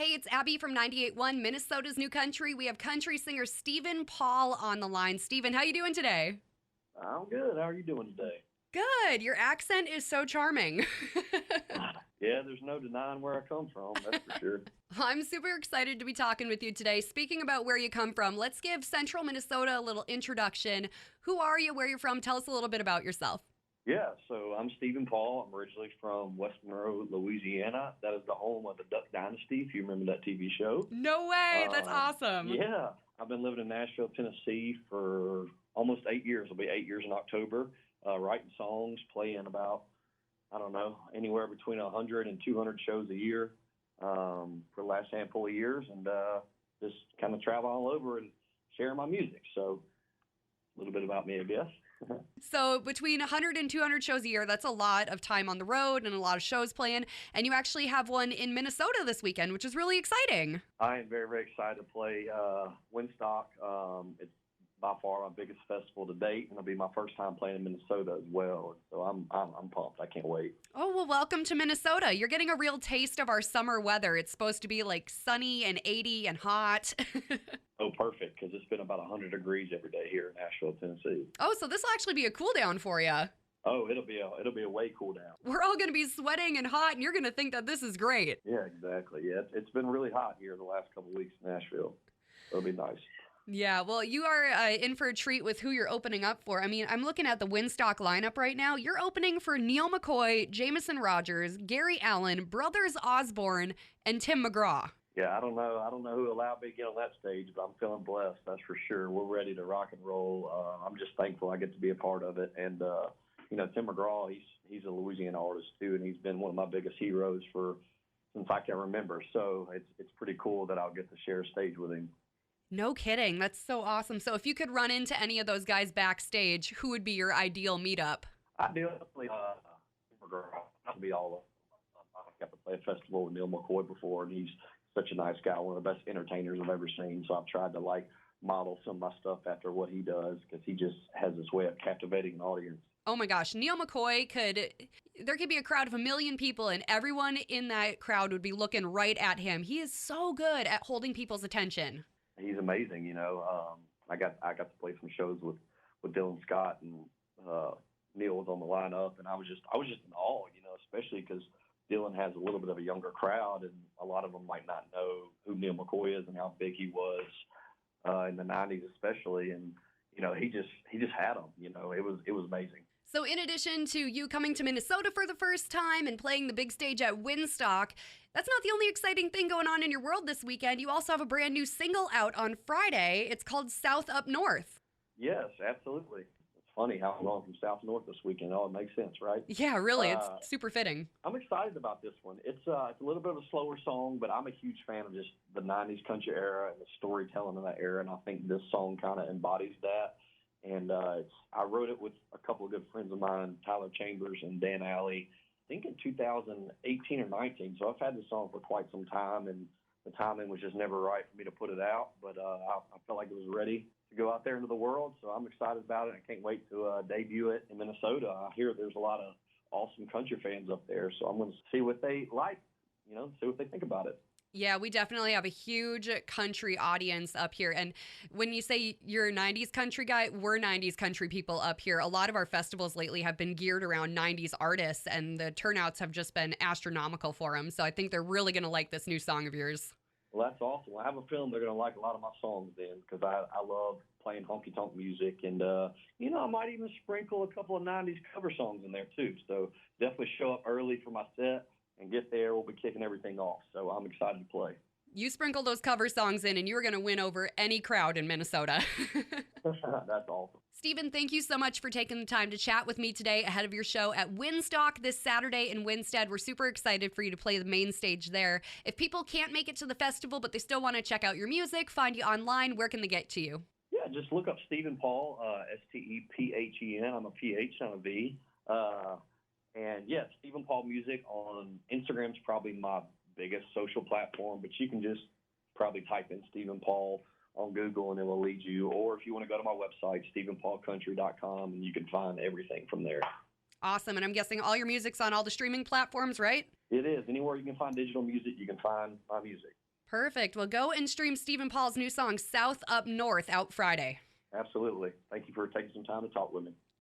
Hey, it's Abby from 98.1, Minnesota's New Country. We have country singer Stephen Paul on the line. Stephen, how you doing today? I'm good. How are you doing today? Good. Your accent is so charming. Yeah, there's no denying where I come from, that's for sure. I'm super excited to be talking with you today. Speaking about where you come from, let's give Central Minnesota a little introduction. Who are you? Where you're from? Tell us a little bit about yourself. Yeah, so I'm Stephen Paul. I'm originally from West Monroe, Louisiana. That is the home of the Duck Dynasty, if you remember that TV show. No way. That's Um, awesome. yeah, I've been living in Nashville, Tennessee for almost 8 years. It'll be 8 years in October, writing songs, playing about, I don't know, anywhere between 100 and 200 shows a year for the last handful of years, and just kind of travel all over and share my music. So a little bit about me, I guess. So between 100 and 200 shows a year, that's a lot of time on the road and a lot of shows playing. And you actually have one in Minnesota this weekend, which is really exciting. I am very, very excited to play Winstock. It's by far my biggest festival to date, and it'll be my first time playing in Minnesota as well. So I'm pumped. I can't wait. Oh, well, welcome to Minnesota. You're getting a real taste of our summer weather. It's supposed to be like sunny and 80 and hot. Oh, perfect, because it's been about 100 degrees every day here in Nashville, Tennessee. Oh, so this will actually be a cool down for you. Oh, it'll be a way cool down. We're all going to be sweating and hot, and you're going to think that this is great. Yeah, exactly. Yeah, it's been really hot here the last couple of weeks in Nashville. It'll be nice. Yeah, well, you are in for a treat with who you're opening up for. I mean, I'm looking at the Winstock lineup right now. You're opening for Neil McCoy, Jamison Rogers, Gary Allen, Brothers Osborne, and Tim McGraw. Yeah, I don't know. I don't know who allowed me to get on that stage, but I'm feeling blessed. That's for sure. We're ready to rock and roll. I'm just thankful I get to be a part of it. And Tim McGraw, he's a Louisiana artist too, and he's been one of my biggest heroes since I can remember. So it's pretty cool that I'll get to share a stage with him. No kidding. That's so awesome. So if you could run into any of those guys backstage, who would be your ideal meetup? I definitely McGraw. I'll be all of them. I've got to play a festival with Neil McCoy before, and he's such a nice guy, one of the best entertainers I've ever seen. So I've tried to model some of my stuff after what he does, because he just has this way of captivating an audience. Oh my gosh, Neil McCoy there could be a crowd of 1 million people and everyone in that crowd would be looking right at him. He is so good at holding people's attention. He's amazing, I got to play some shows with Dylan Scott, and Neil was on the lineup, and I was just in awe, especially because Dylan has a little bit of a younger crowd, and a lot of them might not know who Neil McCoy is and how big he was in the '90s, especially. And he just had them. It was amazing. So in addition to you coming to Minnesota for the first time and playing the big stage at Winstock, that's not the only exciting thing going on in your world this weekend. You also have a brand new single out on Friday. It's called South Up North. Yes, absolutely. It's funny how I'm going from south to north this weekend. Oh, it makes sense, right? Yeah, really. It's super fitting. I'm excited about this one. It's a little bit of a slower song, but I'm a huge fan of just the '90s country era and the storytelling of that era, and I think this song kind of embodies that. And I wrote it with a couple of good friends of mine, Tyler Chambers and Dan Alley, I think in 2018 or 19. So I've had this song for quite some time, and the timing was just never right for me to put it out. But I felt like it was ready to go out there into the world, so I'm excited about it. I can't wait to debut it in Minnesota. I hear there's a lot of awesome country fans up there, so I'm going to see what they like, see what they think about it. Yeah, we definitely have a huge country audience up here. And when you say you're a 90s country guy, we're 90s country people up here. A lot of our festivals lately have been geared around 90s artists, and the turnouts have just been astronomical for them. So I think they're really going to like this new song of yours. Well, that's awesome. I have a feeling they're going to like a lot of my songs then, because I love playing honky-tonk music. And, I might even sprinkle a couple of 90s cover songs in there too. So definitely show up early for my set and get there. We'll be kicking everything off. So I'm excited to play. You sprinkle those cover songs in, and you're going to win over any crowd in Minnesota. That's awesome. Stephen, thank you so much for taking the time to chat with me today ahead of your show at Winstock this Saturday in Winstead. We're super excited for you to play the main stage there. If people can't make it to the festival, but they still want to check out your music, find you online, where can they get to you? Yeah, just look up Stephen Paul, Stephen. I'm a PH, not a V. And yeah, Stephen Paul Music on Instagram's probably my biggest social platform, but you can just probably type in Stephen Paul on Google and it will lead you. Or if you want to go to my website, stephenpaulcountry.com, and you can find everything from there. Awesome. And I'm guessing all your music's on all the streaming platforms, right? It is. Anywhere you can find digital music, you can find my music. Perfect. Well, go and stream Stephen Paul's new song, South Up North, out Friday. Absolutely. Thank you for taking some time to talk with me.